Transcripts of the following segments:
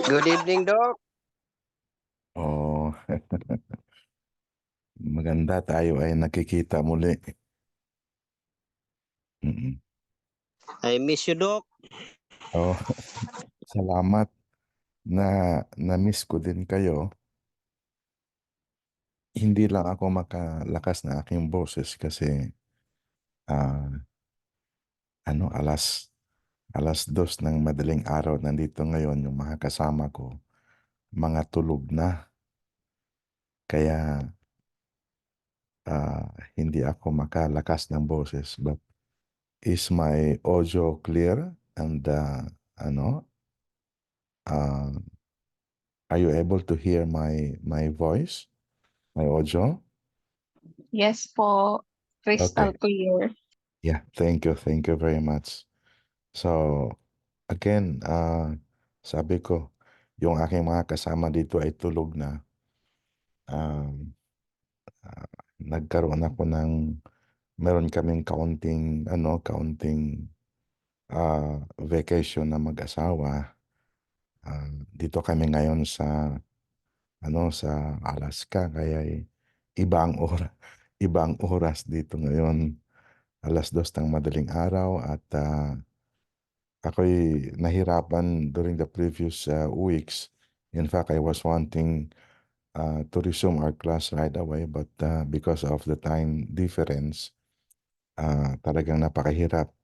Good evening, Doc. Oh, maganda tayo ay nakikita muli. Mm. I miss you, Doc. Oh, salamat na na-miss ko din kayo. Hindi lang ako makalakas na aking boses kasi ah, alas 2 ng madaling araw nandito ngayon yung mga kasama ko, mga tulog na. Kaya hindi ako makalakas ng boses. But is my audio clear? And ano, uh, are you able to hear my voice, my audio? Yes po, crystal Okay. clear. Yeah, thank you. Thank you very much. So, again, sabi ko, yung aking mga kasama dito ay tulog na. Um, Nagkaroon ako meron kaming kaunting vacation na mag-asawa. Dito kami ngayon sa Alaska, kaya ibang oras, ibang oras dito ngayon. Alas 2 ng madaling araw at ako'y nahirapan during the previous weeks. In fact, I was wanting to resume our class right away, but because of the time difference, talagang napakahirap.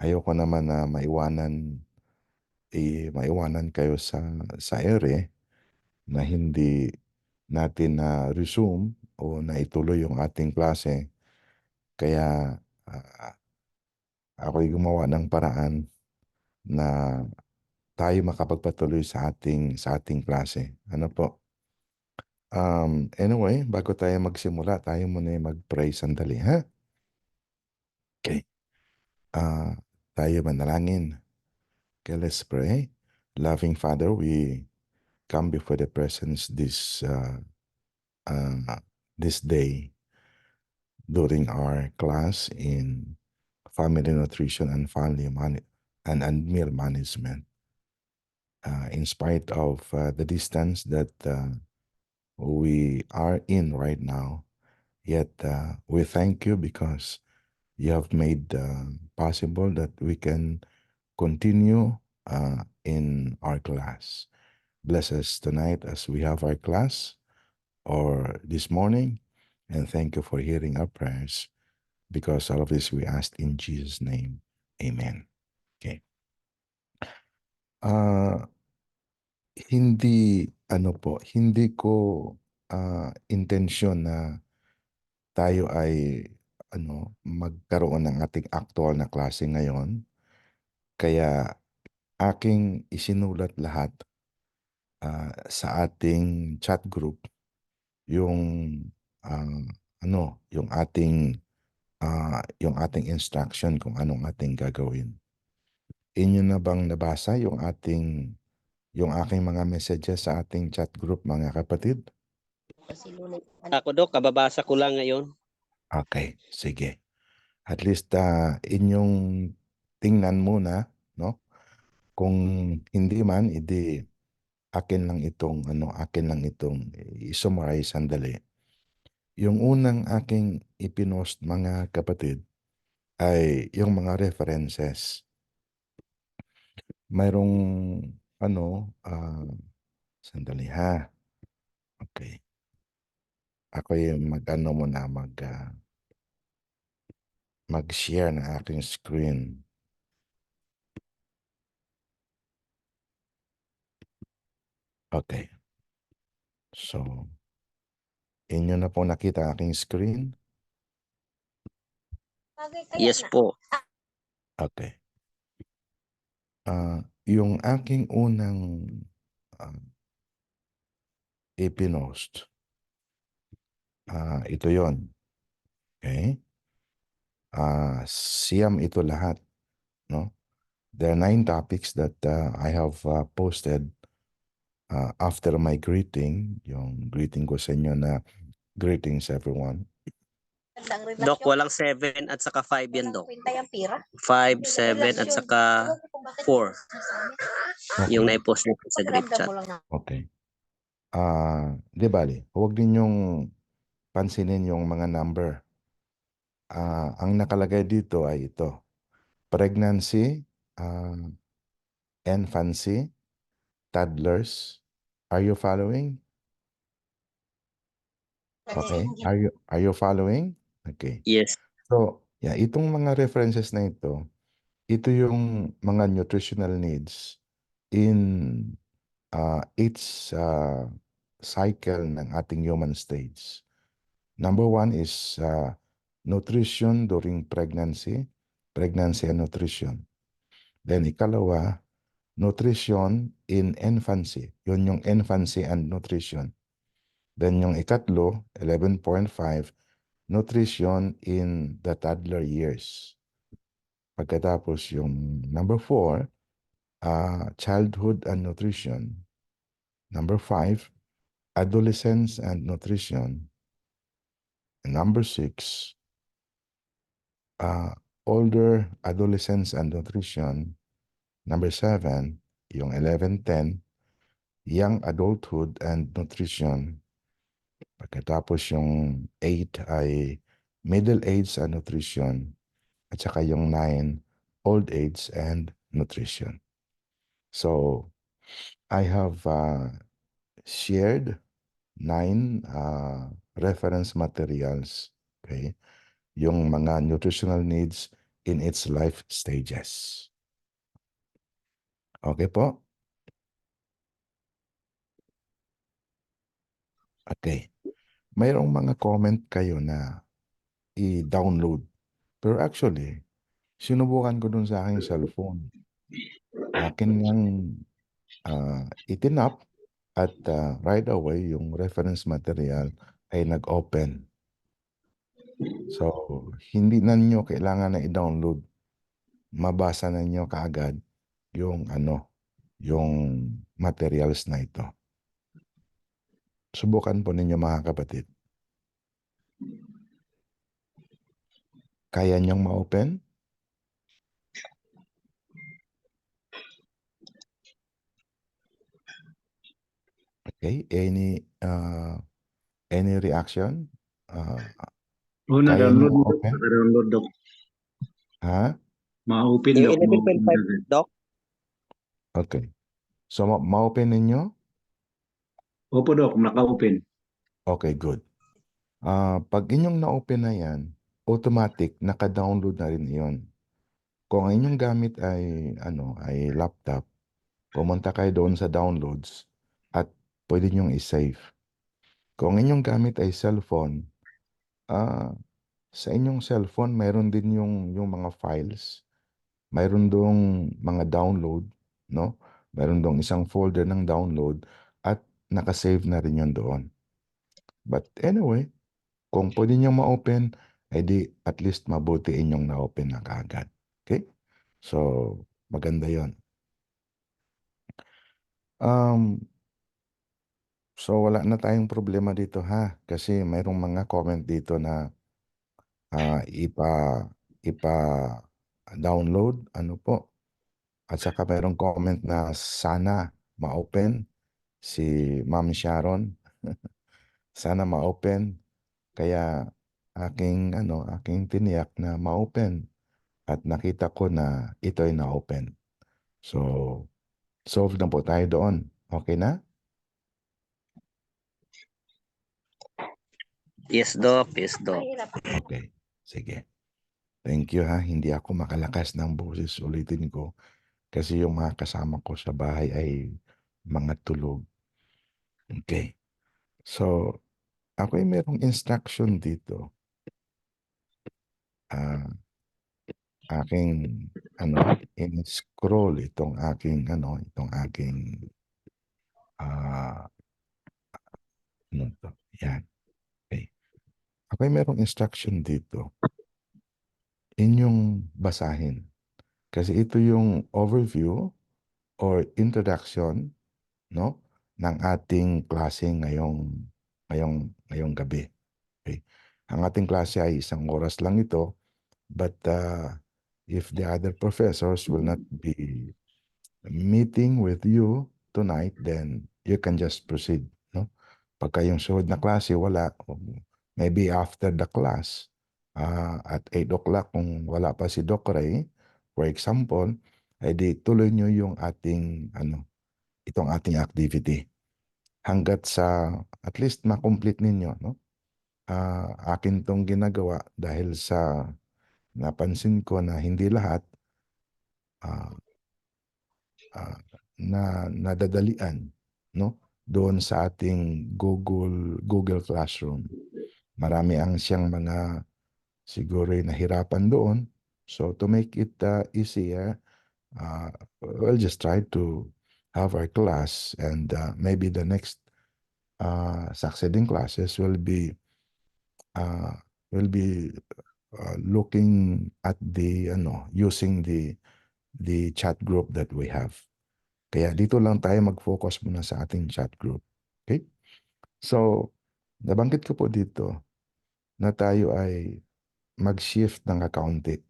Ayoko naman na maiwanan kayo sa ere na hindi natin na resume o na ituloy yung ating klase. Kaya ah, ako'y gumawa ng paraan na tayo makapagpatuloy sa ating klase. Ano po? Anyway, bago tayo magsimula, tayo muna yung mag-pray sandali, ha? Okay. Ah, Tayo manalangin. Okay, let's pray. Loving Father, we come before the presence this day during our class in family nutrition and and meal management. In spite of the distance that we are in right now, yet we thank you because you have made possible that we can continue in our class. Bless us tonight as we have our class or this morning, and thank you for hearing our prayers. Because all of this we ask in Jesus' name. Amen. Okay. Ah, hindi ko intensyon na tayo ay magkaroon ng ating actual na klase ngayon. Kaya aking isinulat lahat sa ating chat group yung ah, yung ating instruction kung anong ating gagawin. Inyo na bang nabasa yung aking mga messages sa ating chat group, mga kapatid? Ako, Doc, kababasa ko lang ngayon. Okay, sige. At least inyong tingnan muna, no? Kung hindi man, akin lang itong i-summarize sandali. Yung unang aking ipinost, mga kapatid, ay yung mga references. Mayroong sandali ha. Okay. Ako yung mag-share ng aking screen. Okay. So, inyo na po nakita ang aking screen? Yes po. Okay. Yung aking unang ipinost, ito yon. Okay? Siyam ito lahat, no? There are 9 topics that I have posted after my greeting, yung greeting ko sa inyo na greetings everyone. Dok, walang 7 at saka 5 yan, Dok. 5, 7 at saka 4. Yung Okay. naipost nyo sa group chat. Okay. Di bali, huwag ninyong pansinin yung mga number. Ang nakalagay dito ay ito. Pregnancy, infancy, toddlers. Are you following? Okay. Are you following? Okay. Yes. So, yeah, itong mga references na ito yung mga nutritional needs in each cycle ng ating human stage. Number 1 is nutrition during pregnancy and nutrition. Then ikalawa, nutrition in infancy. Yun yung infancy and nutrition. Then yung ikatlo, 11.5, nutrition in the toddler years. Pagkatapos yung number 4, childhood and nutrition. Number 5, adolescence and nutrition. And number 6, older adolescence and nutrition. Number 7, yung 11-10, young adulthood and nutrition. Pagkatapos yung 8 ay middle age and nutrition. At saka yung 9, old age and nutrition. So, I have shared 9 reference materials. Okay? Yung mga nutritional needs in its life stages. Okay po? Okay. Mayroong mga comment kayo na i-download. Pero actually, sinubukan ko dun sa aking cellphone. Akin ngang itinap at right away yung reference material ay nag-open. So, hindi na nyo kailangan na i-download. Mabasa na nyo kaagad yung yung materials na ito. Subukan po ninyo mga kapatid. Kaya nyong ma-open? Okay, any reaction? Kaya Na-download nyo mo, ma-open? naka-download, Dok. Ha? Ma-open, Yung Dok. Ma-open 11.5, agad. Dok. Okay. So, ma-open ninyo? Opo, Dok. Naka-open. Okay, good. Pag inyong na-open na yan, automatic, naka-download na rin iyon. Kung ang inyong gamit ay, ay laptop, pumunta kayo doon sa downloads at pwede nyong i-save. Kung ang inyong gamit ay cellphone, sa inyong cellphone, mayroon din yung mga files. Mayroon doong mga download, no? Mayroon doong isang folder ng download at nakasave na rin yun doon. But anyway, kung pwede niyong ma-open, edi at least mabuti inyong na-open na kaagad. Okay? So, maganda yon. So, wala na tayong problema dito ha. Kasi mayroong mga comment dito na ipa-download, At saka mayroong comment na sana ma-open si Ma'am Sharon. Sana ma-open. Kaya aking tiniyak na ma-open at nakita ko na ito ay na-open. So, solve na po tayo doon. Okay na? Yes, Dok. Yes, Dok. Okay. Sige. Thank you ha. Hindi ako makalakas ng boses. Ulitin ko. Kasi yung mga kasama ko sa bahay ay mga tulog. Okay. So, ako ay merong instruction dito. Aking in-scroll itong aking yan. Okay. Ako ay merong instruction dito. Inyong basahin. Kasi ito yung overview or introduction, no, ng ating klase ngayong gabi. Okay. Ang ating klase ay 1 oras lang ito, but if the other professors will not be meeting with you tonight, then you can just proceed, no? Pagka yung sunod na klase wala, maybe after the class, at 8 o'clock kung wala pa si Doc Ray, for example, ay di tuloy nyo yung ating, itong ating activity. Hanggat sa, at least ma-complete ninyo, no? Akin tong ginagawa dahil sa napansin ko na hindi lahat ah, na nadadalian, no, doon sa ating Google Classroom. Marami ang siyang mga siguro nahirapan doon. So to make it easier, we'll just try to have our class, and maybe the next succeeding classes uh, will be looking at the using the chat group that we have. Kaya dito lang tayo mag-focus muna sa ating chat group. Okay? So, nabanggit ko po dito na tayo ay mag-shift ng kaunti.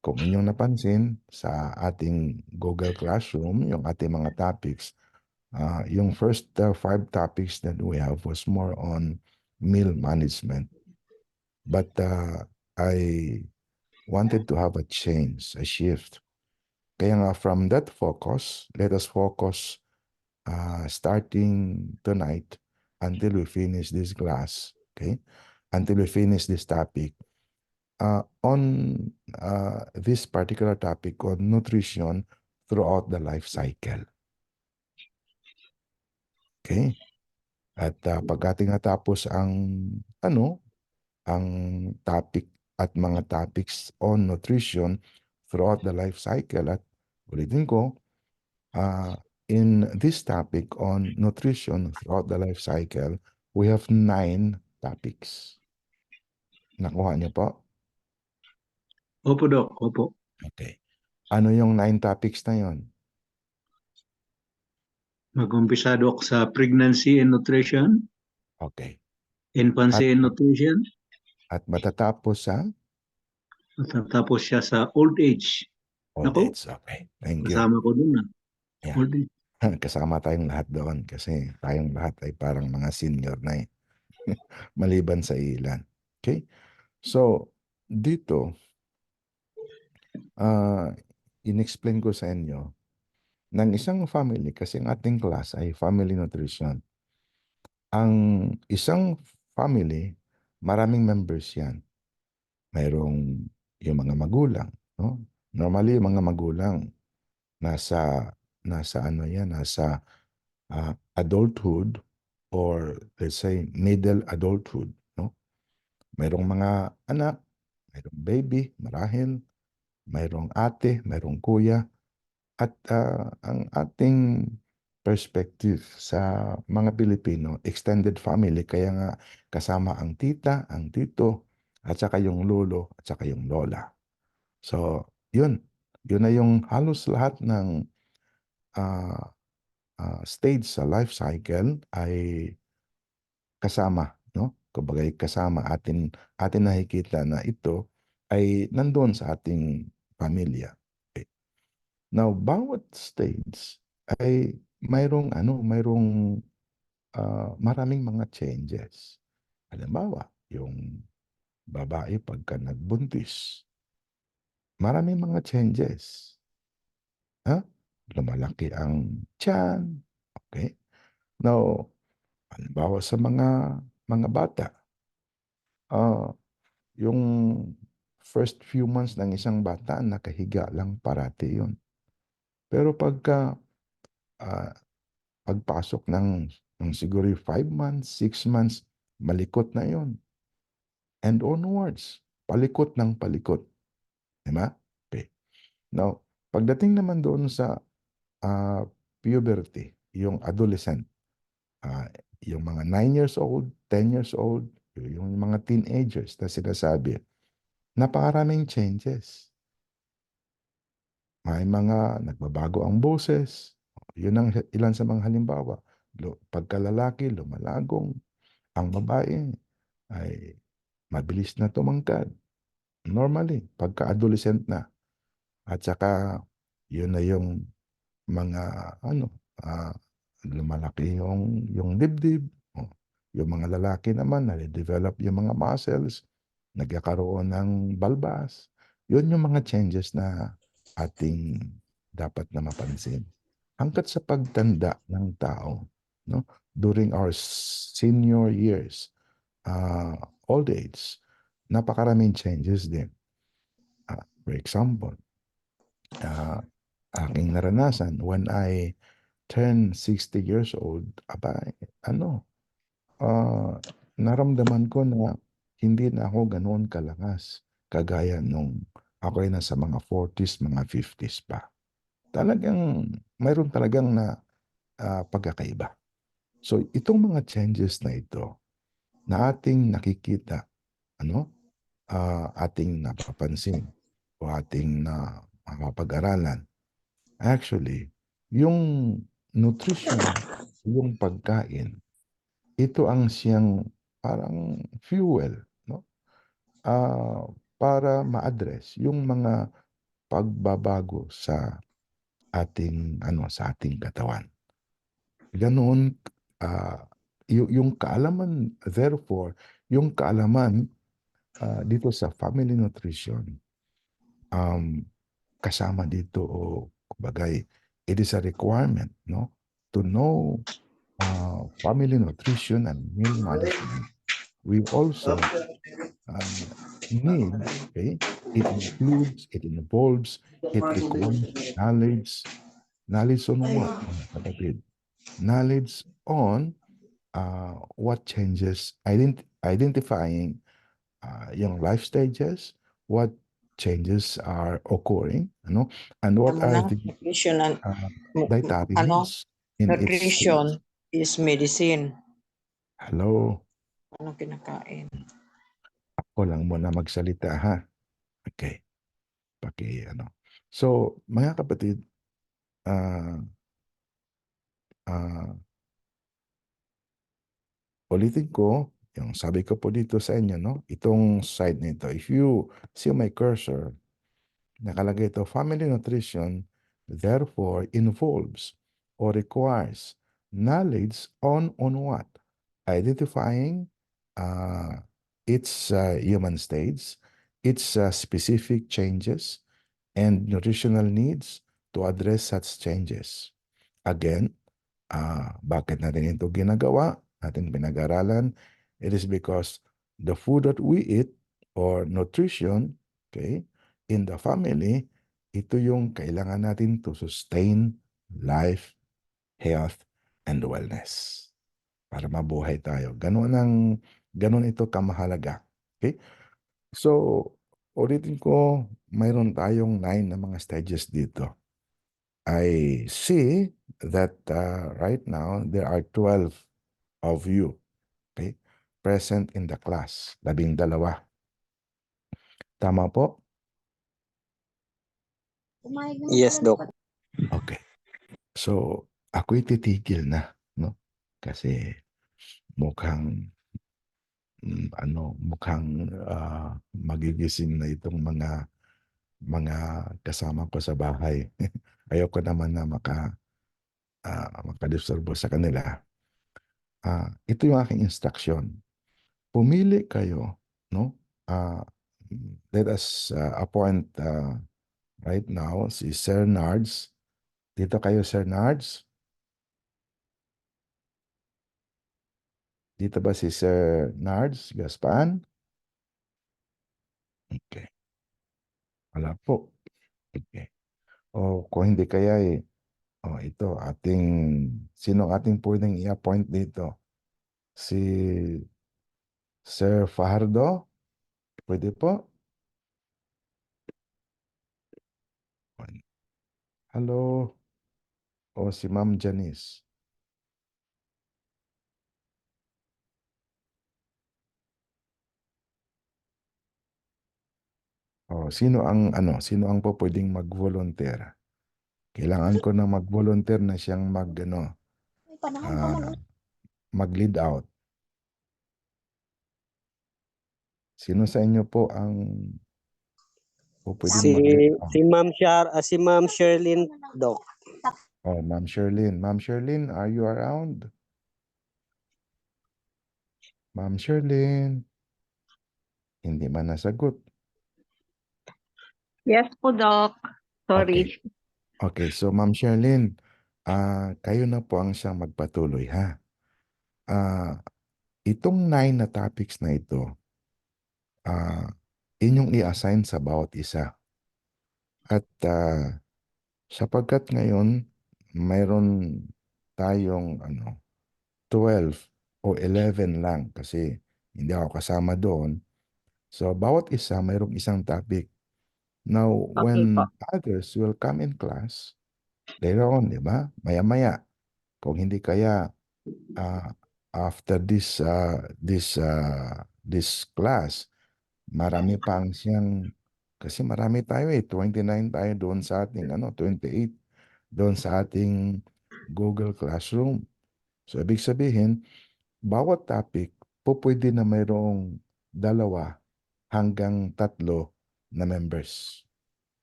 Kung inyong napansin sa ating Google Classroom, yung ating mga topics, yung first 5 topics that we have was more on meal management. But I wanted to have a change, a shift. Kaya nga from that focus, let us focus starting tonight until we finish this class, okay? Until we finish this topic. On this particular topic on nutrition throughout the life cycle. Okay? At pag ating natapos ang topic at mga topics on nutrition throughout the life cycle, at ulitin ko, in this topic on nutrition throughout the life cycle, we have 9 topics. Nakuha niyo po? Opo, Doc. Opo. Okay. Ano yung 9 topics na yon? Mag-umpisa, Doc, sa pregnancy and nutrition, Okay. infancy and nutrition, At matatapos sa tapos siya sa old age. old Nako, age. Okay. Thank you. kasama ko dun na. Yeah. Old age. Kasama tayong lahat doon kasi tayong lahat ay parang mga senior na eh. Maliban sa ilan. Okay? So, dito, in-explain ko sa inyo ng isang family, kasi ang ating class ay family nutrition. Ang isang family, maraming members yan. Mayroong yung mga magulang, no? Normally, yung mga magulang, nasa adulthood, or let's say middle adulthood, no? Mayroong mga anak, mayroong baby, marahil, mayroong ate, mayroong kuya, at ang ating perspective sa mga Pilipino, extended family, kaya nga kasama ang tita, ang tito, at saka yung lolo, at saka yung lola. So, yun na yung halos lahat ng stage sa life cycle ay kasama, no? Kumbaga kasama atin nakikita na ito ay nandoon sa ating pamilya. Okay. Now, bawat stage ay mayroong maraming mga changes. Halimbawa, yung babae pagka nagbuntis, maraming mga changes. Lumalaki ang tiyan. Okay? Now, halimbawa sa mga bata, yung first few months ng isang bata, nakahiga lang parati yun. Pero pagpasok ng siguro 5 months, 6 months, malikot na yun. And onwards, palikot ng palikot. Diba? Okay. Now, pagdating naman doon sa puberty, yung adolescent, yung mga 9 years old, 10 years old, yung mga teenagers na sinasabi, napakaraming changes. May mga nagbabago ang boses. Yun ang ilan sa mga halimbawa. Pagkalalaki, lumalagong. Ang babae ay mabilis na tumangkad. Normally, pagka-adolescent na. At saka, yun na yung mga, lumalaki yung dibdib. O, yung mga lalaki naman, nade-develop yung mga muscles, nagkakaroon ng balbas. Yun yung mga changes na ating dapat na mapansin. Hanggat sa pagtanda ng tao, no, during our senior years, old age, napakaraming changes din. For example, aking naranasan when I turned 60 years old, naramdaman ko na hindi na ako ganoon kalakas kagaya nung ako ay nasa mga 40s, mga 50s pa. Talagang mayroon talagang na pagkakaiba. So itong mga changes na ito na ating nakikita, ating napapansin o ating na mapag-aralan, actually, yung nutrition, yung pagkain, ito ang siyang parang fuel, no? Para ma-address yung mga pagbabago sa sa ating katawan. Ganoon, yung kaalaman, therefore, yung kaalaman dito sa family nutrition, kasama dito o kumbaga, it is a requirement, no, to know family nutrition and meal management. We also need, okay, it includes, it involves, it requires knowledge on what, mga kapatid? Knowledge on what changes, identifying yung life stages, what changes are occurring, and what are the nutrition and dietary ano, needs in its nutrition is medicine. Hello, Ano kinakain? ako lang muna magsalita ha. Okay. So, mga kapatid, ulitin ko, yung sabi ko po dito sa inyo, no? Itong side nito, if you see my cursor, nakalagay ito, family nutrition, therefore, involves or requires knowledge on what? Identifying its human states, its specific changes, and nutritional needs to address such changes. Again, bakit natin ito ginagawa? Natin pinag-aralan? It is because the food that we eat or nutrition, okay, in the family, ito yung kailangan natin to sustain life, health, and wellness. Para mabuhay tayo. Ganun ito kamahalaga. Okay? So, ulitin ko, mayroon tayong 9 na mga stages dito. I see that right now there are 12 of you, okay, present in the class. 12. Tama po? Yes, Doc. Okay. So, ako'y titigil na, no? Kasi mukhang magigising na itong mga kasama ko sa bahay. Ayoko naman na makadisturbo sa kanila. Ito yung aking instruction. Pumili kayo, no? Let us appoint right now si Sir Nards. Dito kayo, Sir Nards. Dito ba si Sir Nards Gaspan? Okay. Wala po. Okay. O kung hindi kaya ito sino ating pwedeng i-appoint dito? Si Sir Fajardo? Pwede po? Hello? O si Ma'am Janice? Sino ang pwedeng mag-volunteer? Kailangan ko na mag-volunteer na siyang mag-lead out. Sino sa inyo po ang pwedeng Si mag-respond? si Ma'am Sherlyn, Doc. Oh, Ma'am Sherlyn. Ma'am Sherlyn, are you around? Ma'am Sherlyn. Hindi man nasagot. Yes po, Doc. Okay. Sorry. Okay, so Ma'am Sherlyn, kayo na po ang siyang magpatuloy, ha? Itong 9 na topics na ito, inyong i-assign sa bawat isa. At sapagkat ngayon, mayroon tayong 12 o 11 lang kasi hindi ako kasama doon. So, bawat isa mayroong isang topic. Now, Okay po. when others will come in class, later on, di ba? Maya-maya, kung hindi kaya after this class, marami pang siyang, kasi marami tayo 29 tayo doon sa ating 28 doon sa ating Google Classroom. So, ibig sabihin, bawat topic pwede na mayroong 2 hanggang 3 na members.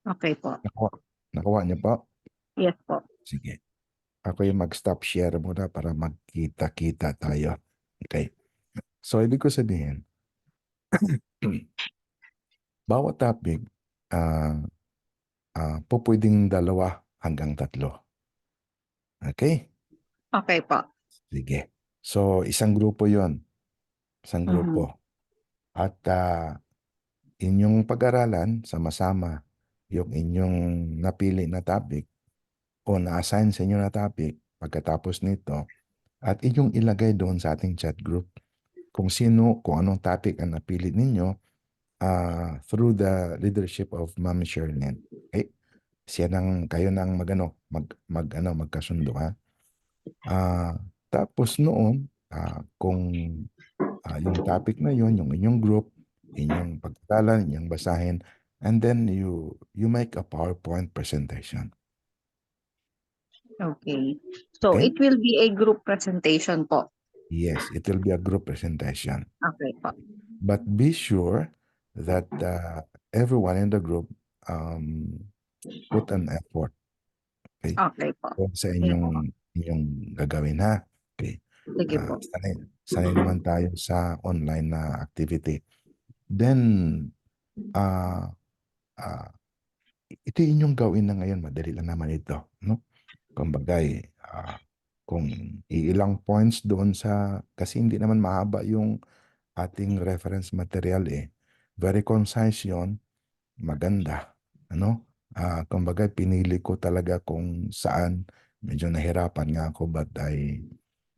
Okay po. Nakuha niyo po? Yes po. Sige. Ako yung mag-stop share muna para magkita-kita tayo. Okay. So, ibig ko sabihin, bawat topic, pwedeng 2 hanggang 3. Okay? Okay po. Sige. So, isang grupo yon, isang Mhm. grupo. At inyong pag-aralan, sama-sama, yung inyong napili na topic o na-assign sa inyo na topic pagkatapos nito, at inyong ilagay doon sa ating chat group kung anong topic ang napili ninyo through the leadership of Ma'am Sherlyn. Okay? Kayo nang magkasundo, ha? Tapos noon, kung yung topic na yon, yung inyong group, inyong pag-aralan, inyong basahin, and then you make a PowerPoint presentation. Okay. So, Okay? it will be a group presentation po. Yes, it will be a group presentation. Okay po. But be sure that everyone in the group put an effort. Okay? Okay po. Sa Yes po. inyong gagawin, ha? Okay. Sige po. Sanay naman tayo sa online na activity. Then, ito inyong gawin na ngayon. Madali lang naman ito. No? Kumbagay, kung ilang points doon kasi hindi naman mahaba yung ating reference material eh. Very concise yon, maganda. Kumbaga pinili ko talaga kung saan. Medyo nahirapan nga ako, but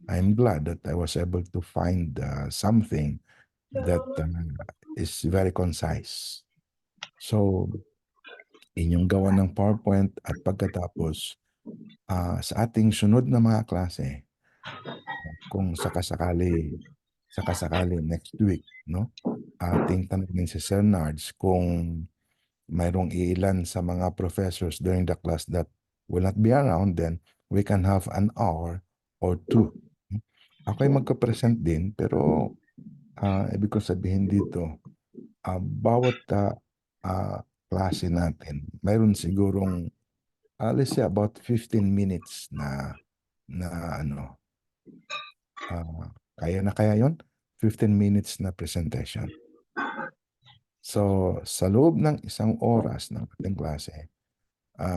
I'm glad that I was able to find something that is very concise. So, inyong gawa ng PowerPoint at pagkatapos sa ating sunod na mga klase, kung sakasakali next week, no? Ating tanungin si Sir Nards kung mayroong ilan sa mga professors during the class that will not be around, then we can have an hour or 2. Ako ay magka-present din, pero ibig ko sabihin dito, bawat klase natin, mayroon sigurong, let's say about 15 minutes na kaya yon? 15 minutes na presentation. So, sa loob ng isang oras ng ating klase,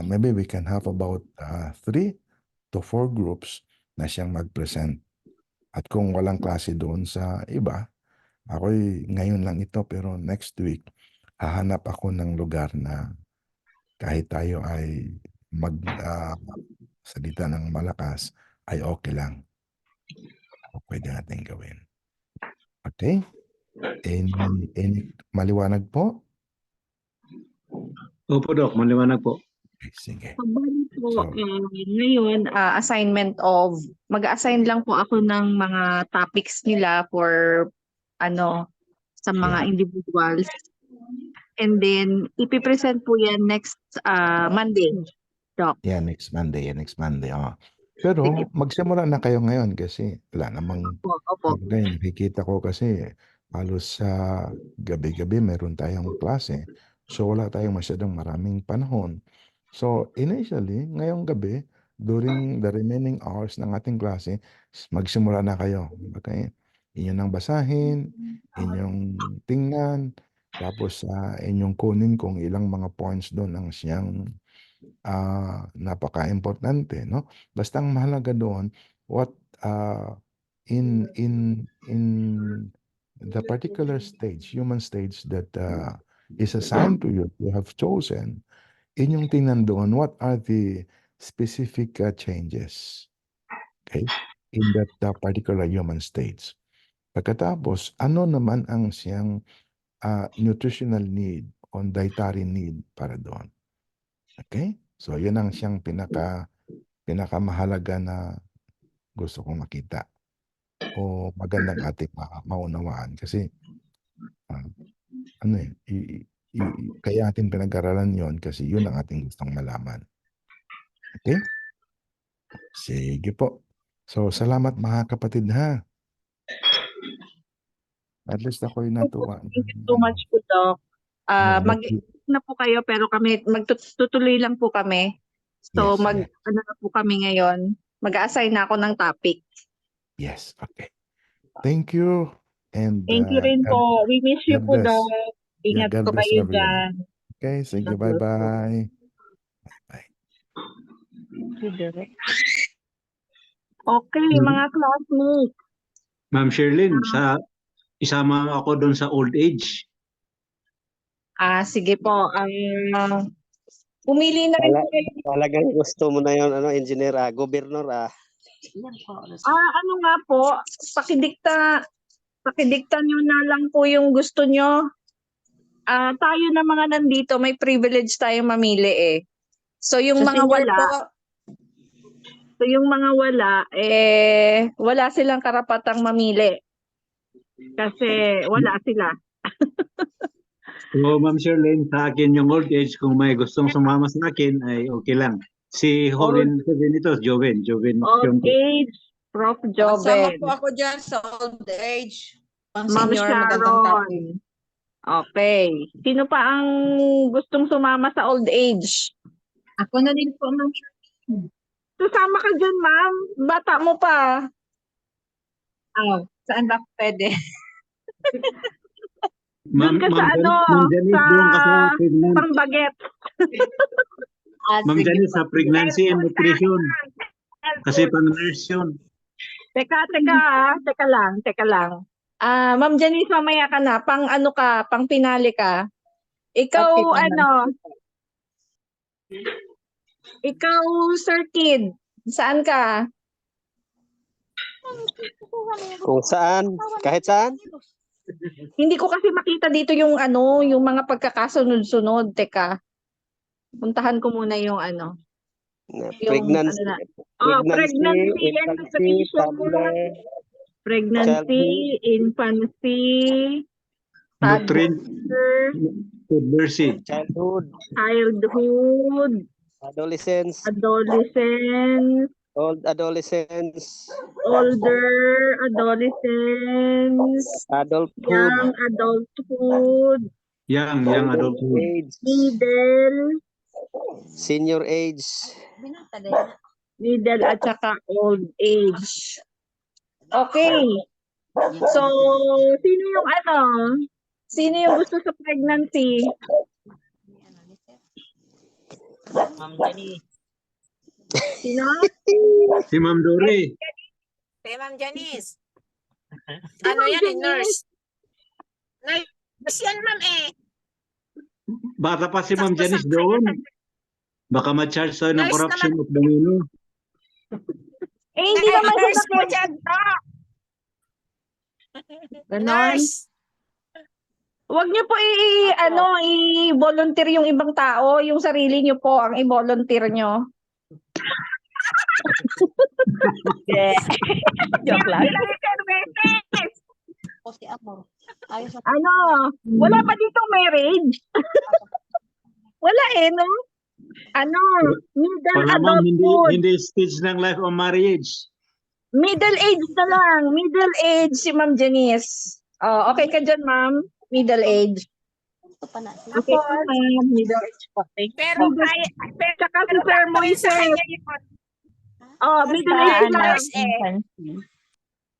maybe we can have about 3 to 4 groups na siyang mag-present. At kung walang klase doon sa iba, ako'y ngayon lang ito, pero next week, hahanap ako ng lugar na kahit tayo ay salita ng malakas, ay okay lang. Pwede natin gawin. Okay? Any maliwanag po? Opo, Doc, maliwanag po. Okay, sige. Bali po, So- ngayon, assignment of, mag-assign lang po ako ng mga topics nila for, sa mga Yeah. individuals. And then, ipipresent po yan next Monday, Doc. Yeah, next Monday. Pero Sige. magsimula na kayo ngayon kasi wala namang Opo. nakikita ko kasi halos sa gabi-gabi meron tayong klase. So wala tayong masyadong maraming panahon. So initially, ngayong gabi, during the remaining hours ng ating klase, magsimula na kayo. Okay? Inyong nang basahin, inyong tingnan, tapos inyong kunin kung ilang mga points doon ang siyang napaka-importante, no? Basta ang mahalaga doon, what in the particular stage, human stage that is assigned to you, you have chosen, inyong tingnan doon, what are the specific changes, okay, in that particular human stage. Pagkatapos, ano naman ang siyang nutritional need o dietary need para doon. Okay? So, yun ang siyang pinakamahalaga na gusto kong makita o magandang ating maunawaan kasi kaya ating pinag-aralan yon kasi yun ang ating gustong malaman. Okay? Sige po. So, salamat mga kapatid ha. At least ako'y natuwa. Thank you so much po, Doc. Na po kayo pero kami magtutuloy lang po kami. So Yes, yes. ano na po kami ngayon. Mag-a-assign na ako ng topic. Yes, okay. Thank you. And Thank you rin po. We miss you God po, bless. Doc. Ingat God po bless kayo everyone. dyan. Okay, sige, God bless bye-bye. Bye. Okay, mga classmates. Ma'am Sherlyn, isama ako doon sa old age. Sige po. Pumili na rin po kayo. Talagang gusto mo na yun, engineer, gobernur, Ano nga po, pakidikta nyo na lang po yung gusto nyo. Tayo na mga nandito, may privilege tayo mamili eh. So yung mga wala, wala silang karapatang mamili. Kasi wala sila. So, Ma'am Sherlyn, sa akin yung old age, kung may gustong sumama sa akin, ay okay lang. Si Joven ito, Joven. Old age, Prof. Sama Joven. po ako dyan sa old age. Pang Ma'am senior, magandang topic. Sharon. Okay. Sino pa ang gustong sumama sa old age? Ako na din po, ma'am. Susama ka dyan, ma'am. Bata mo pa. Saan ba pwede? Doon ka sa Ma'am Janice, doon ka sa pregnancy. pangbaget. Ma'am Janice, sa pregnancy and nutrition. Kasi pang-nurse yun. Teka lang. Ma'am Janice, mamaya ka na. Pang pinali ka. Ikaw, ikaw, Sir Kid, saan ka? Kung saan, kahit saan. Hindi ko kasi makita dito yung yung mga pagkakasunod-sunod. Teka. Puntahan ko muna yung Pregnancy, pregnancy and nutrition. toddler, Pregnancy, infancy, toddler, Nutrition. childhood, adolescence, old adolescence, older adolescence, adulthood, young adulthood, Young adulthood. age, middle senior age, at saka old age. Okay. So, sino yung gusto sa pregnancy? Ma'am Janice. Sino? Si Ma'am Dory. Ma'am Janice. Si Ma'am yan, Janice. nurse. Nurse yan, ma'am Bata pa si Ma'am Janice doon. Baka ma-charge tayo ng Nurse corruption of domino. Hindi naman siya nurse po dyan. Ganon. Nurse. Huwag niyo po i-volunteer yung ibang tao, yung sarili niyo po ang i-volunteer niyo. Joke lang. Wala pa dito marriage? Wala no? Middle Palamang adulthood. hindi stage ng life of marriage. Middle age na lang. Middle age si Ma'am Janice. Oh, okay ka dyan, ma'am? Middle age. Okay Ako, ka, ma'am. Middle age. Okay. pero kaya, Tsaka si pero Sir sakto rin sa Moises. kanya yun. Oh, middle Sa age ano, lang. infancy.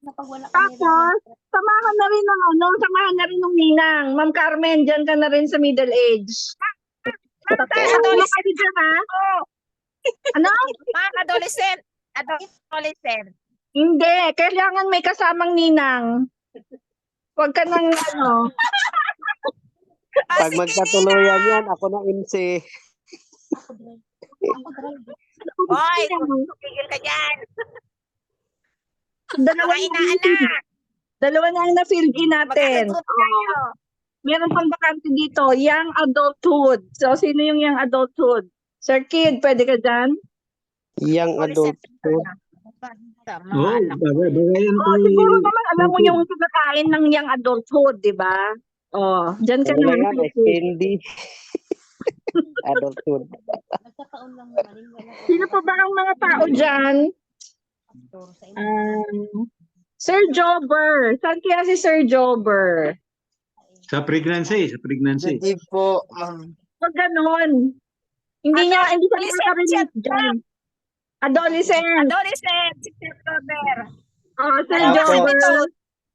Tapos, samahan na rin ng samahan na rin ng ninang. Ma'am Carmen, dyan ka na rin sa middle age. Tatlo adolescent. kayo dyan, ha? Oh, Ano? mga adolescent. Adolescent. Hindi. Kailangan may kasamang ninang. Huwag ka nang Pag magkatuluyan yan, ako na MC. Hoy, tumigil ka dyan. Dalawa Mga na inaanak. Dalawa na ang na-field in natin. Magkakagroup tayo. Meron pang bakante dito, young adulthood. So, sino yung young adulthood? Sir Kid, pwede ka dyan? Young adult. Oo, bagayan Oh, siguro naman alam mo yung pagkakain ng young adulthood, di ba? Oh, dyan ka Ano naman. yan? Candy. Adulthood. Sino pa ba ang mga tao dyan? Sir Jobber. Saan kaya si Sir Jobber? Sa pregnancy. Hindi po, ma'am. Huwag ganon. Hindi siya nakarelate dyan. Adolescent. Adolescent. Si October. Oh, Sir Apo. Jobber.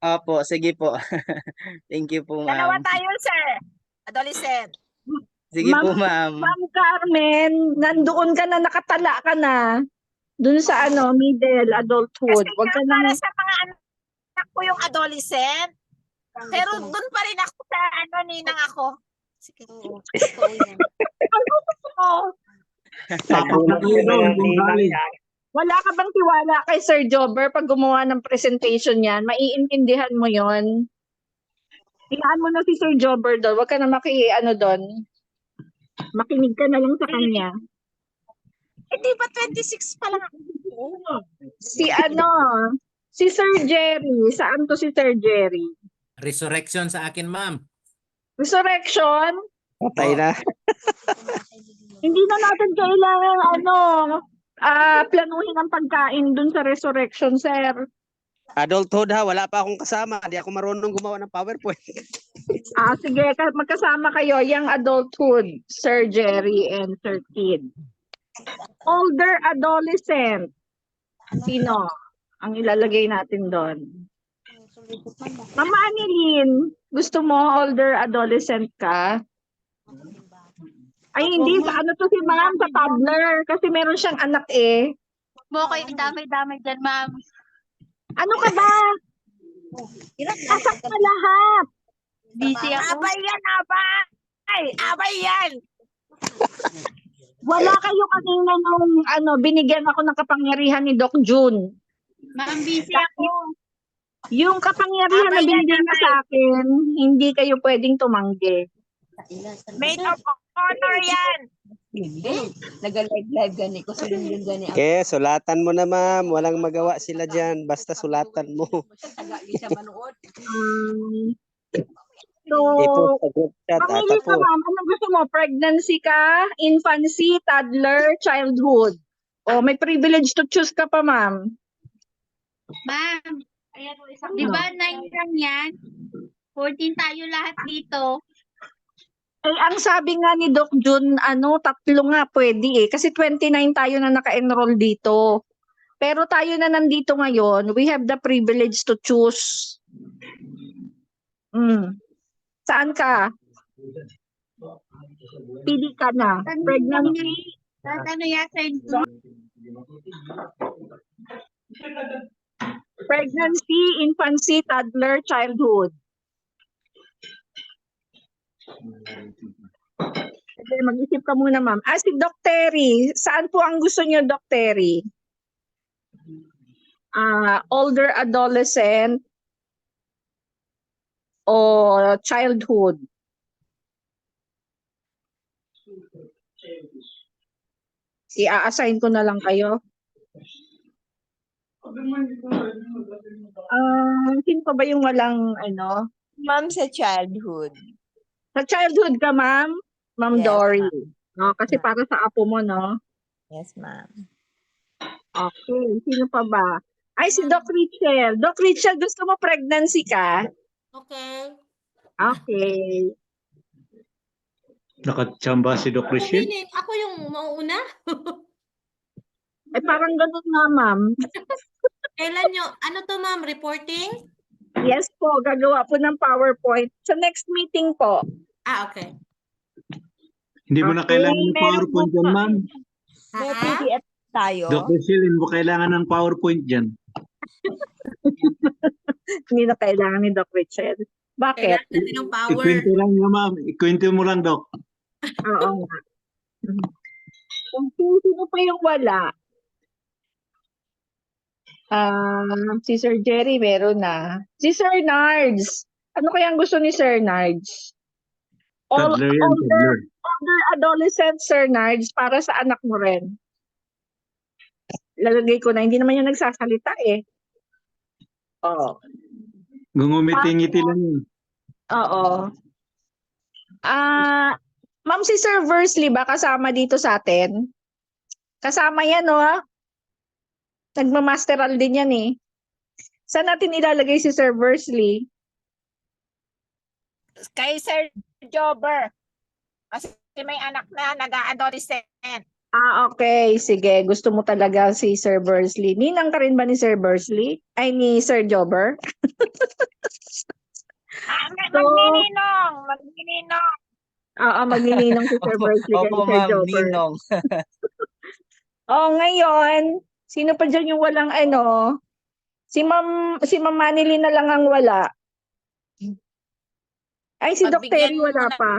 Opo, sige po. Thank you po, Dalawa ma'am. tayo, sir. Adolescent. Sige po, ma'am. Ma'am Carmen, nandoon ka na, nakatala ka na. Doon sa middle adulthood. Kasi Huwag ka nga, nang para sa mga anak ko yung adolescent. Pero doon pa rin ako sa ninang ako. Sige. Apat na kayo doon, kung bali. Wala ka bang tiwala kay Sir Jobber pag gumawa ng presentation yan? Maiintindihan mo yon. Tingnan mo na si Sir Jobber doon. Huwag ka na doon. Makinig ka na lang sa kanya. Eh, di ba 26 pa lang ako? Si Sir Jerry. Saan to si Sir Jerry? Resurrection sa akin, ma'am. Resurrection? Patay na. Hindi na natin kailangan planuhin ang pagkain dun sa resurrection, sir. Adulthood ha, wala pa akong kasama. Hindi ako marunong gumawa ng PowerPoint. Sige, magkasama kayo, young adulthood, Sir Jerry and Sir Kid. Older adolescent. Sino ang ilalagay natin doon? Mama Anilin, gusto mo older adolescent ka? Ay, hindi. Ano to si ma'am sa toddler? Kasi meron siyang anak eh. Mo kayo damay-damay dyan, ma'am. Ano ka ba? Asak na lahat. Busy ako. Abay yan, abay! Abay yan! Wala kayo kanina nung binigyan ako ng kapangyarihan ni Doc June. Ma'am, busy ako. Yung kapangyarihan na binigyan niya sa akin, hindi kayo pwedeng tumanggi. Maid of honor yan! Nag-live gani ko sinunod gani ako. Okay, sulatan mo na, ma'am. Walang magawa sila dyan. Basta sulatan mo. So, Ipo sa group chat. mamili ka ma'am. Ano gusto mo? Pregnancy ka? Infancy? Toddler? Childhood? O, may privilege to choose ka pa, ma'am. Ma'am, di ba 9 lang yan? 14 tayo lahat dito. Eh, ang sabi nga ni Doc June, 3 nga pwede eh. Kasi 29 tayo na naka-enroll dito. Pero tayo na nandito ngayon, we have the privilege to choose. Saan ka? Pili ka na. Pregnancy? Ano yata yun? Pregnancy, infancy, toddler, childhood. Okay, mag-isip ka muna, ma'am. Si Doc Terry. Saan po ang gusto niyo, Doc Terry? Older adolescent o childhood? I-assign ko na lang kayo. Sino pa ba yung walang Ma'am sa childhood. Sa childhood ka, ma'am? Ma'am Yes, Dory. No, kasi para sa apo mo, no? Yes, ma'am. Okay. Sino pa ba? Ay, si Doc Richel. Doc Richel, gusto mo pregnancy ka? Okay. Okay. Nakatsamba si Doc Rachel. Meaning, ako yung mauuna? Parang ganun nga, ma'am. Kailan nyo, ano to ma'am, reporting? Yes po, gagawa po ng PowerPoint. Sa next meeting po. Okay. Hindi mo na Okay, kailangan ng meron PowerPoint po dyan, pa- ma'am. May Ah? PDF tayo. Doc Rachel, hindi mo kailangan ng PowerPoint dyan. Hindi na kailangan ni Doc Richard. Bakit? Kailangan natin ng power. Ikwento lang niya, ma'am. Ikwento mo lang, Doc. Oo nga. Kung sino pa yung wala, si Sir Jerry meron na. Si Sir Nards. Ano kaya ang gusto ni Sir Nards? Toddler yan, toddler. Older adolescent, Sir Nards, para sa anak mo rin. Lalagay ko na, hindi naman yung nagsasalita eh. Oo. Gungumiti-ngiti lang yun. Oo. Ma'am, si Sir Versley ba kasama dito sa atin? Kasama yan, no? Nagmamasteral din yan eh. Saan natin ilalagay si Sir Versley? Kay Sir Jobber. Kasi may anak na nag-adolescent. Okay. Sige. Gusto mo talaga si Sir Versley. Ninang ka rin ba ni Sir Versley? Ay, ni Sir Jobber? Magnininong. Magnininong. Oo, magnininong si Sir Versley kay Opo, Sir ma'am, Jobber. ninong. Ngayon, sino pa dyan yung walang ano? Si Ma'am Manilyn na lang ang wala. Ay, si Doc Pagbigyan Terry mo wala na- pa.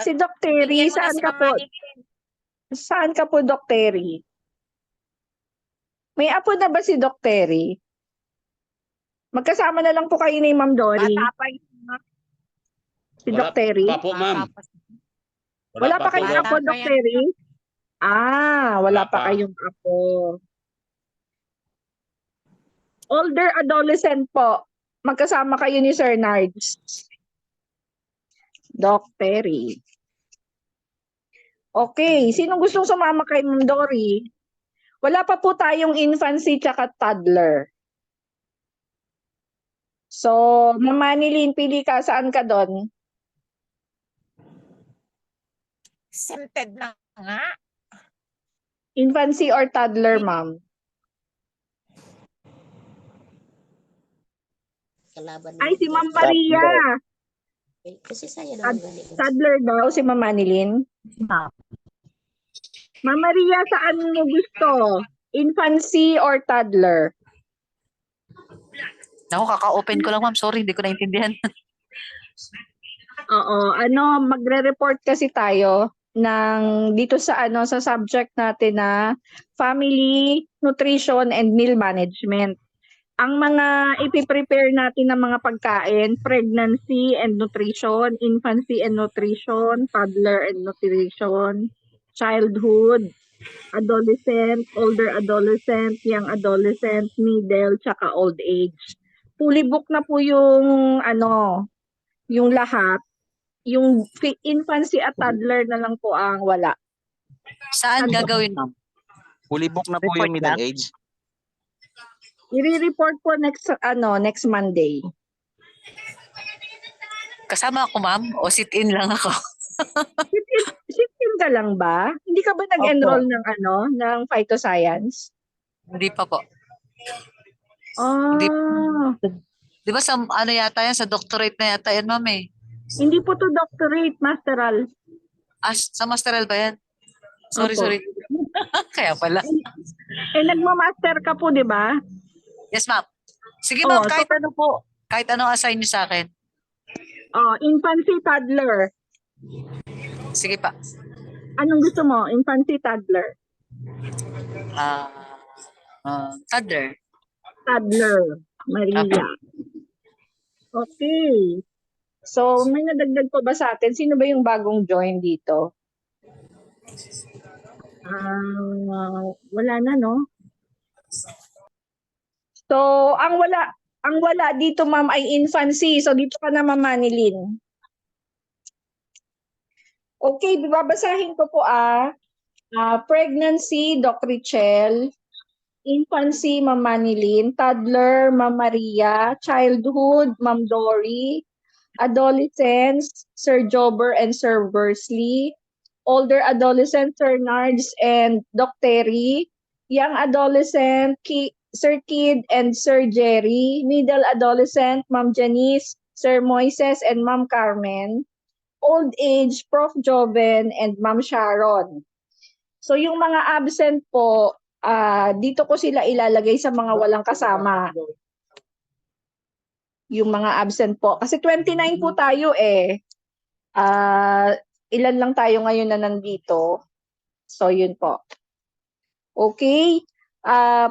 Si Doc Terry, Bigyan mo na saan si ka Ma'am po? Manilyn. Saan ka po, Doc Terry? May apo na ba si Doc Terry? Magkasama na lang po kayo ni Ma'am Dory. Bata pa yun. Si Doc Terry. Pa po, ma'am. Wala pa kayong Bata apo, pa Doc yan. Terry? Wala Wala pa pa. kayong apo. Older adolescent po. Magkasama kayo ni Sir Nards. Doc Terry. Okay. Sinong gustong sumama kay Ma'am Dory? Wala pa po tayong infancy tsaka toddler. So, Ma'am Manilyn, pili ka. Saan ka doon? Exempted na nga. Infancy or toddler, ma'am? Ay, si Ma'am Maria. Kasi saya Toddler daw, si Ma'am Manilyn. Ma'am Maria, saan mo gusto? Infancy or toddler? Ako, kaka-open ko lang, ma'am. Sorry, hindi ko naintindihan. Oo, magre-report kasi tayo dito sa sa subject natin na family, nutrition, and meal management. Ang mga ipiprepare natin ng mga pagkain, pregnancy and nutrition, infancy and nutrition, toddler and nutrition, childhood, adolescent, older adolescent, young adolescent, middle, tsaka old age. Fully book na po yung yung lahat. Yung infancy at toddler na lang po ang wala. Saan gagawin, ma'am? Fully book na po Report yung middle lang? age. I-report po next Monday. Kasama ako, ma'am? O sit-in lang ako? Sit-in ka lang ba? Hindi ka ba nag-enroll ng phytoscience? Hindi pa po. Di ba sa yata yan, sa doctorate na yata yan, ma'am eh. Hindi po to doctorate, masteral. Sa masteral ba yan? Sorry, Opo. sorry. Kaya pala. Nagma-master ka po, di ba? Yes, ma'am. Sige, ma'am, so- kahit ano po. Kahit ano assign niyo sa akin. Infancy, toddler. Sige pa. Anong gusto mo? Infancy, toddler. Toddler. Toddler. Maria. Okay. So, may nadagdag pa ba sa atin? Sino ba yung bagong join dito? Wala na, no? So, ang wala dito, ma'am, ay infancy. So, dito ka na, Ma'am Manilyn. Okay, babasahin ko po pregnancy, Doc Richel. Infancy, Ma'am Manilyn. Toddler, Ma'am Maria. Childhood, Ma'am Dory. Adolescents, Sir Jobber and Sir Worsley. Older adolescent, Sir Nards and Doc Terry. Young adolescent, Sir Kid and Sir Jerry. Middle adolescent, Ma'am Janice, Sir Moises and Ma'am Carmen. Old age, Prof. Joven and Ma'am Sharon. So yung mga absent po, dito ko sila ilalagay sa mga walang kasama. Yung mga absent po. Kasi 29 po tayo eh. Ilan lang tayo ngayon na nandito. So yun po. Okay.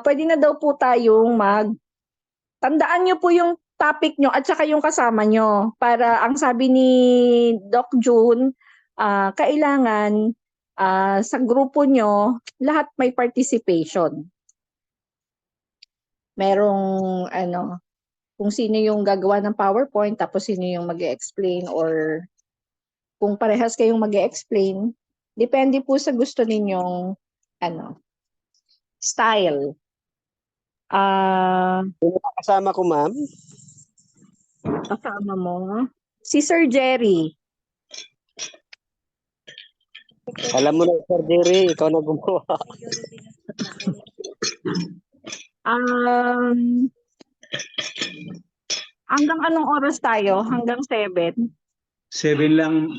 Pwede na daw po tayong tandaan nyo po yung topic nyo at saka yung kasama nyo. Para ang sabi ni Doc June, kailangan sa grupo nyo, lahat may participation. Merong kung sino yung gagawa ng PowerPoint, tapos sino yung mag-explain, or kung parehas kayong mag-explain, depende po sa gusto ninyong style. Kasama ko, ma'am. Kasama mo? Si Sir Jerry. Alam mo na, Sir Jerry, ikaw na gumawa. Hanggang anong oras tayo? Hanggang 7? 7 lang,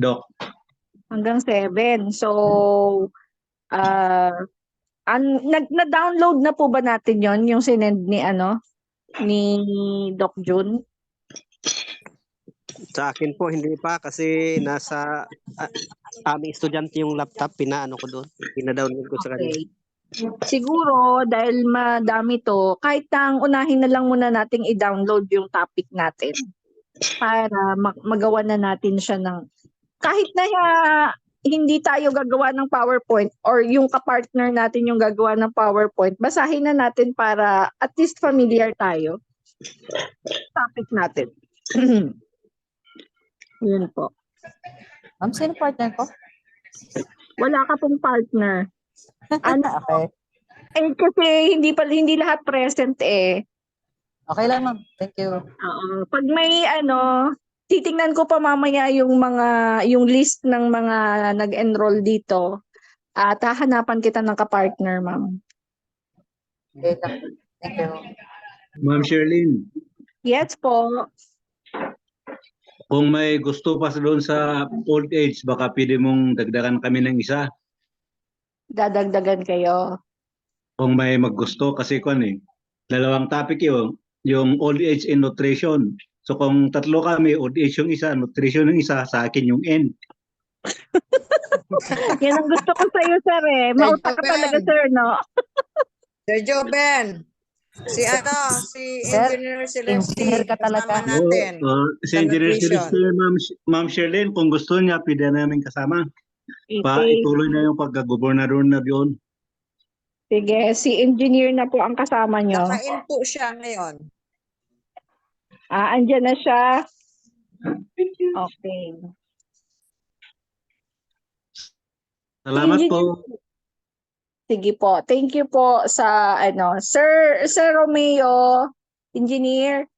Doc. Hanggang 7. So, na-download na po ba natin yon yung sinend ni Doc June? Sa akin po, hindi pa kasi nasa aming estudyante yung laptop, pinaano ko doon. Pina-download ko sa kanila. Okay. Siguro, dahil madami to, kahit ang unahin na lang muna nating i-download yung topic natin para magawa na natin siya ng, kahit na hindi tayo gagawa ng PowerPoint or yung kapartner natin yung gagawa ng PowerPoint, basahin na natin para at least familiar tayo topic natin. Yun po. Ma'am, sino partner ko? Wala ka pong partner. Okay. Kasi hindi lahat present eh. Okay lang, ma'am. Thank you. Pag may titingnan ko pa mamaya yung list ng mga nag-enroll dito. At hahanapan kita ng kapartner, ma'am. Okay lang. Thank you. Ma'am Sherlyn, Yes po. kung may gusto pa doon sa old age, baka pwede mong dagdagan kami ng isa. Dadagdagan kayo. Kung may maggusto kasi dalawang topic yun, yung old age and nutrition. So kung tatlo kami, old age yung isa, nutrition yung isa, sa akin yung end. Yan ang gusto ko sa'yo, sir eh. Mauta ka talaga, sir, no? Sir Joben, si Sir, Engineer Celeste, engineer ka talaga. kasama natin. Si sa Engineer nutrition. Celeste, Ma'am Sherlyn, kung gusto niya, pwede namin kasama. Ituloy na yung pagka-gobernador na yun. Sige, si engineer na po ang kasama nyo. Naka-in po siya ngayon. Andyan na siya. Okay. Salamat Engineer po. Sige po. Thank you po sa Sir Romeo, engineer.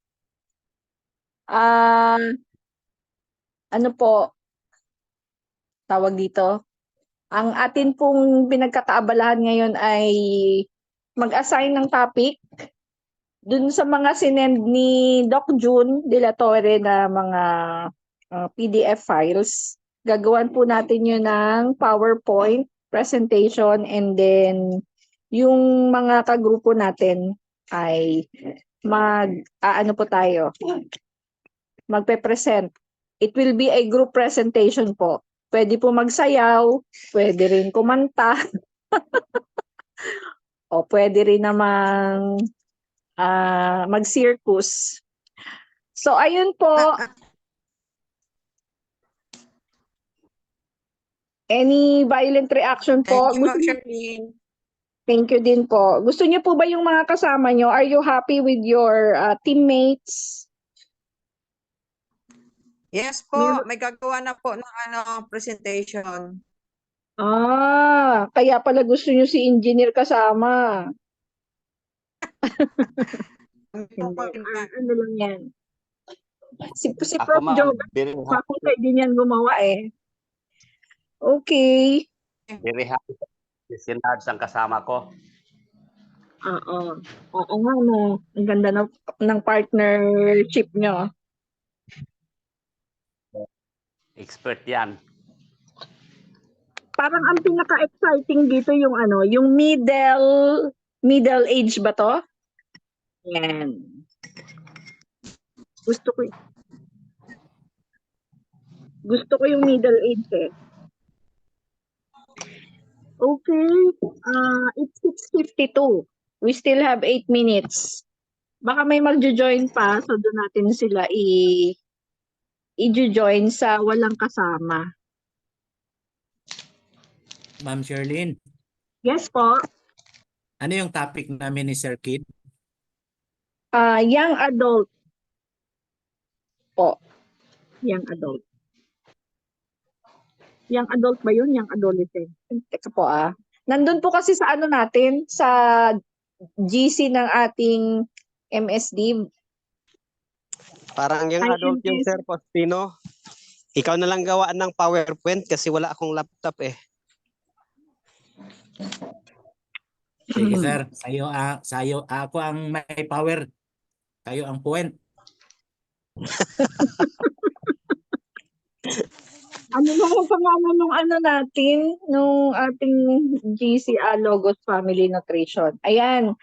Ano po tawag dito? Ang atin pong pinagkakaabalahan ngayon ay mag-assign ng topic dun sa mga sinend ni Doc June de la Torre na mga PDF files. Gagawan po natin yun ng PowerPoint presentation, and then yung mga kagrupo natin ay magpe-present. It will be a group presentation po. Pwede po magsayaw, pwede rin kumanta, o pwede rin namang mag-circus. So ayun po. Any violent reaction po? Thank you, Ma'am Sherlyn. Thank you din po. Gusto niyo po ba yung mga kasama niyo? Are you happy with your teammates? Yes po, may gagawa na po ng presentation. Kaya pala gusto niyo si engineer kasama. Hindi. Ano lang yan. Si Ako, Prof. ma'am, Joe, very happy, mahusay din yan gumawa eh. Okay. very happy. Si Nads ang kasama ko. Oo. Oo nga, no. Ang ganda ng partnership nyo. Expert yan. Parang ang pinaka-exciting dito yung ano, yung middle age ba to? Yan. Gusto ko yung middle age eh. Okay. It's 6:52. We still have 8 minutes. Baka may magjo-join pa, so doon natin sila i-join sa walang kasama. Ma'am Sherlyn, Yes po. ano yung topic namin ni Sir Kid? Young adult po. Young adult. Young adult ba yun? Young adolescent? Teka po Nandun po kasi sa ano natin, sa GC ng ating MSD. Parang yung adult yung Sir Postino. Ikaw na lang gawaan ng PowerPoint kasi wala akong laptop eh. Sige sir, sayo ako ang may power. Kayo ang point. Ano na yung pangalan nung ano natin, nung ating GC Logos Family Nutrition. Ayan.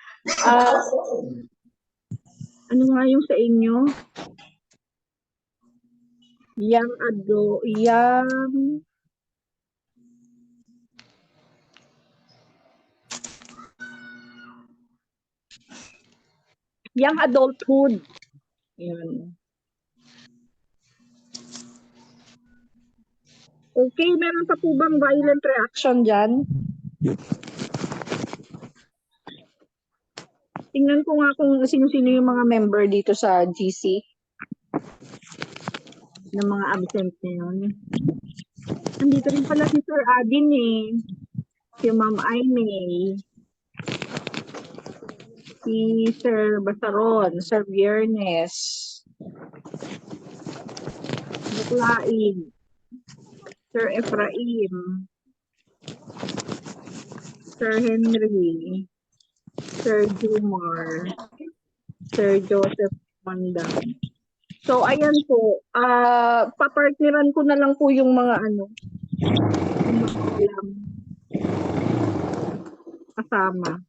Ano nga yung sa inyo? Young adulthood. Ayan. Okay, meron pa po bang violent reaction dyan? Tingnan ko nga kung sino-sino yung mga member dito sa GC. Ng mga absent ngayon. Nandito rin pala si Sir Adin eh. Si Ma'am Aimee. Si Sir Basaron. Sir Viernes. Buklain. Sir Efraim, Sir Henry, Sir Jumar, Sir Joseph Mandang. So, ayan po. Papartneran ko na lang po yung mga kasama.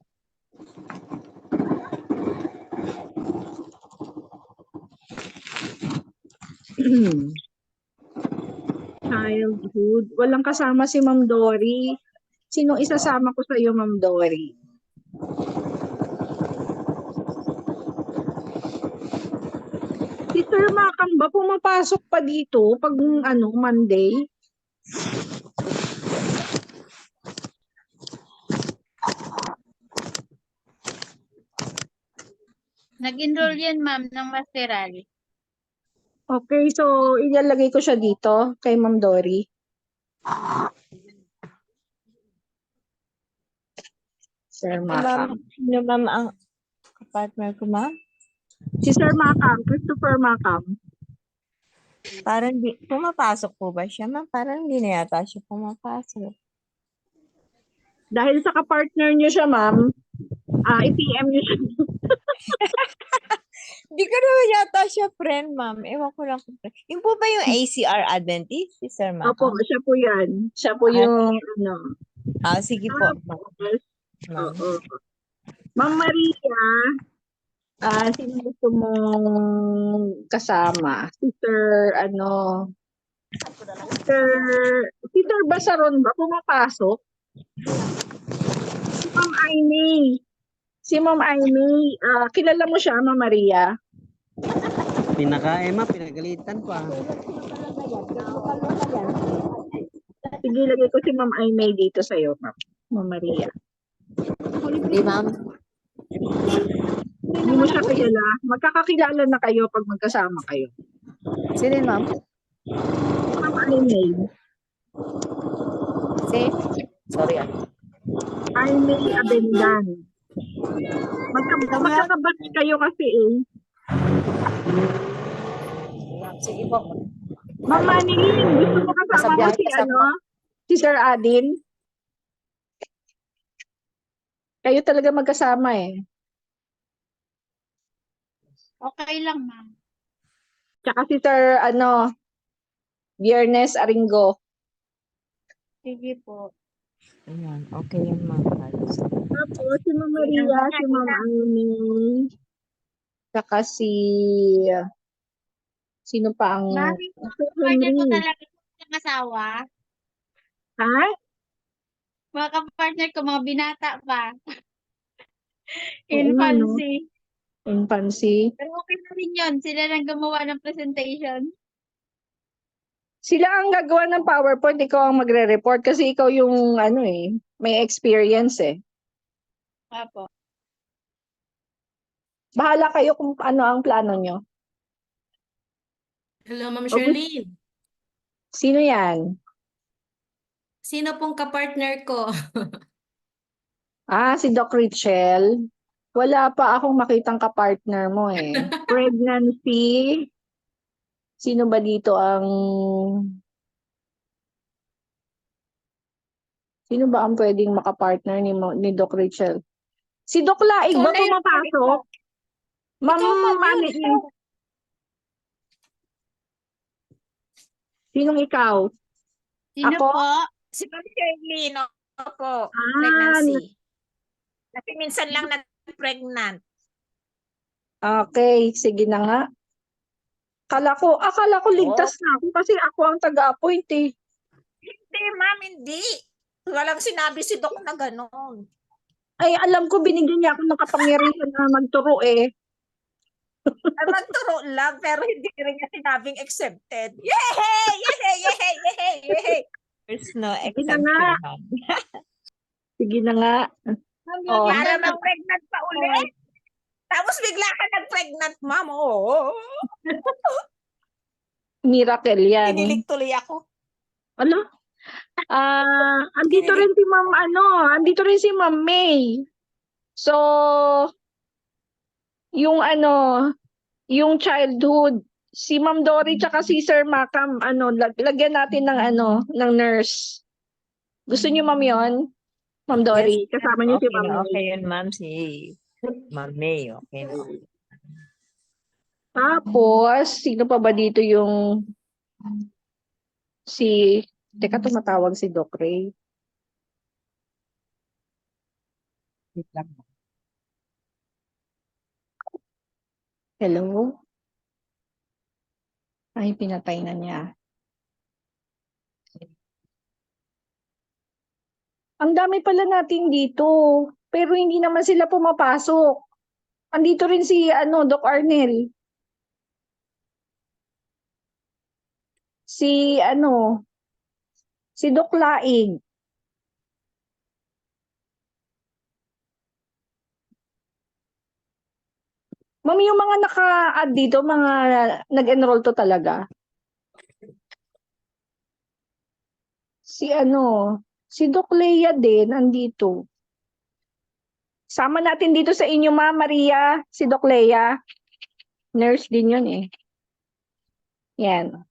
Childhood. Walang kasama si Ma'am Dory. Sino isasama ko sa iyo, Ma'am Dory? Si Sir Makam ba pumapasok pa dito pag Monday? Nag-enroll yan, ma'am, ng masteral. Okay, so ilalagay ko siya dito kay Ma'am Dory. Sir Makam. Sino ma'am ang partner ko, ma'am? Si Sir Makam, Christopher Makam. Parang pumapasok po ba siya, ma'am? Parang hindi na yata siya pumapasok. Dahil sa kapartner niyo siya, ma'am, i-PM niyo siya. Hindi ko naman yata siya friend, ma'am. Ewan ko lang kung friend. Yung po ba yung ACR Adventist, si Sir Makam? Opo, siya po yan. Siya po yung sige po. Oo. Ma'am Maria, sino gusto mong kasama? Si Sir, si Sir Basaron ba pumapasok? Si Ma'am Aimee. Si Ma'am Aimee, kilala mo siya, Ma'am Maria? Pinagalitan pa. Sige, lagay ko si Ma'am Aimee dito sa'yo, Ma'am Maria. Hindi, ma'am. Hindi mo siya kilala. Magkakakilala na kayo pag magkasama kayo. Sino yun, ma'am? Ma'am Aimee. Sorry, Aimee Abendan. Magkakabatch kayo kasi eh. Sige po. Ma'am Manilyn, gusto mo kasama mo si si Sir Adin? Kayo talaga magkasama eh. Okay lang, ma'am. Tsaka si Sir Biernes Aringo. Sige po. Ayan, okay yan, ma'am. Tapos si Ma'am Maria, si Ma'am Amy, tsaka sino pa ang Ma'am, Sir partner ko Henry. talaga ng asawa. Ha? Mga kapartner ko, mga binata pa. Oo nga, no? Infancy. Infancy. Pero okay na rin yun. Sila nang gumawa ng presentation. Sila ang gagawa ng PowerPoint, ikaw ang magre-report kasi ikaw yung may experience eh. Apo. Bahala kayo kung ano ang plano nyo. Hello, Ma'am Okay. Charlene. Sino yan? Sino pong kapartner ko? Si Doc Richel. Wala pa akong makitang kapartner mo eh. Pregnancy. Sino ba dito Sino ba ang pwedeng makapartner ni Doc Richel? Si Doc Laig Ikaw ba na yun, pumapasok? Ma'am Ikaw, ma'am, yun. Manilyn. Sinong ikaw? Sino Ako? po? Si Ma'am Shirley, no? Po, Ah, pregnancy. Kasi minsan lang na-pregnant. Okay, sige na nga. Akala ko ligtas na ako kasi ako ang taga-appoint eh. Hindi, ma'am, hindi. Walang sinabi si Doc na gano'n. Ay, alam ko binigyan niya ako ng kapangyarihan na magturo eh. Ay, magturo lang, pero hindi rin niya sinabing accepted. Yehey! Yehey! Yehey! Yehey! Yehey! There's no Sige na exemption, nga. ma'am. Sige na nga. Oh, Para mag-pregnant pa ulit. Tapos bigla ka nag-pregnant, ma'am. Oo. miracle yan. Kinilig tuloy ako. Ano? Andito rin si Ma'am andito rin si Ma'am May. So, yung yung childhood, si Ma'am Dory tsaka si Sir Macam, lagyan natin ng ng nurse. Gusto niyo Ma'am yon? Ma'am Dory, Yes, kasama niyo si okay Ma'am na, May. okay yun, ma'am. Si Ma'am May, okay na. Tapos, sino pa ba dito yung teka, tumatawag si Doc Ray. Wait lang. Hello? Ay, pinatay na niya. Ang dami pala natin dito, pero hindi naman sila pumapasok. Andito rin si Doc Arnel. Si Doc Laig. Ma'am, yung mga naka-add dito, mga nag-enroll to talaga. Si Doc Lea din, andito. Sama natin dito sa inyo, Ma'am Maria, si Doc Lea. Nurse din yun eh. Yan.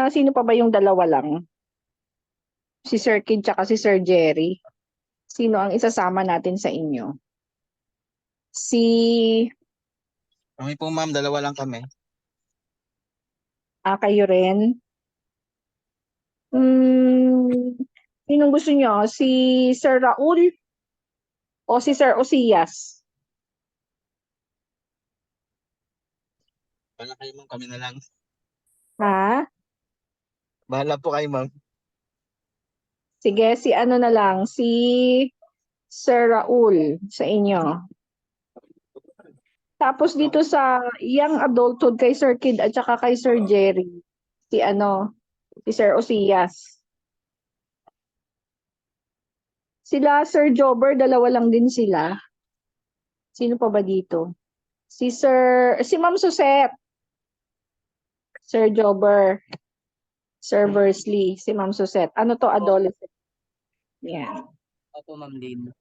Sino pa ba yung dalawa lang? Si Sir Kid tsaka si Sir Jerry. Sino ang isasama natin sa inyo? Kami po ma'am, dalawa lang kami. Kayo rin? Sinong gusto nyo? Si Sir Raul? O si Sir Osias? Bahala kayo ma'am, kami na lang. Ha? Bahala po kayo ma'am. Sige, si na lang, si Sir Raul sa inyo. Tapos dito sa young adulthood kay Sir Kid at saka kay Sir Jerry, si Sir Osias. Sila Sir Jobber, dalawa lang din sila. Sino pa ba dito? Si Ma'am Suset. Sir Jobber. Sir Bursley, si Ma'am Suset. Ano to, adolescent? Yeah. Opo ma'am Lynn.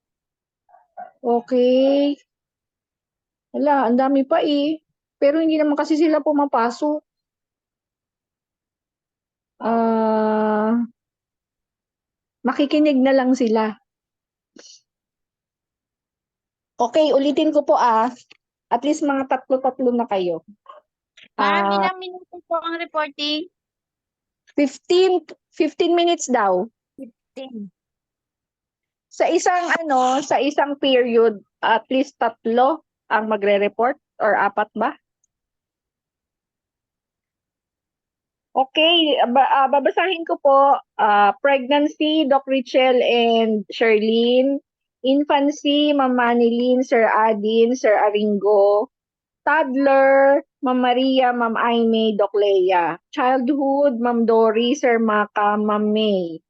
Okay. Wala, ang dami pa eh. Pero hindi naman kasi sila pumapasok. Makikinig na lang sila. Okay, ulitin ko po At least mga 3 na kayo. Ma'am, ilang minuto po ang reporting? 15 minutes daw. 15. Sa isang period, at least 3 ang magre-report or 4 ba? Okay, babasahin ko po. Pregnancy, Doc Richel and Sherlyn. Infancy, Ma'am Manilyn, Sir Adin, Sir Aringo. Toddler, Ma'am Maria, Ma'am Aimee, Doc Lea. Childhood, Ma'am Dory, Sir Maka, Ma'am May.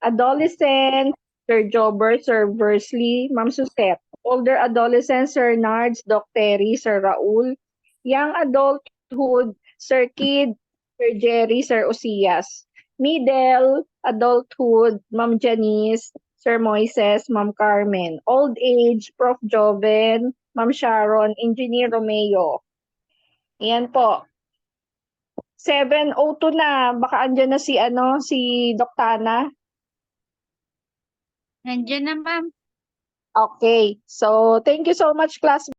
Adolescent, Sir Jobber, Sir Versley, Ma'am Susette. Older adolescent, Sir Nards, Doc Terry, Sir Raul. Young adulthood, Sir Kid, Sir Jerry, Sir Osias. Middle adulthood, Ma'am Janice, Sir Moises, Ma'am Carmen. Old age, Prof. Joven, Ma'am Sharon, Engineer Romeo. Yan po. 7:02 na. Baka andyan na si Doc Tana. Nandiyan na, ma'am. Okay. So, thank you so much, class.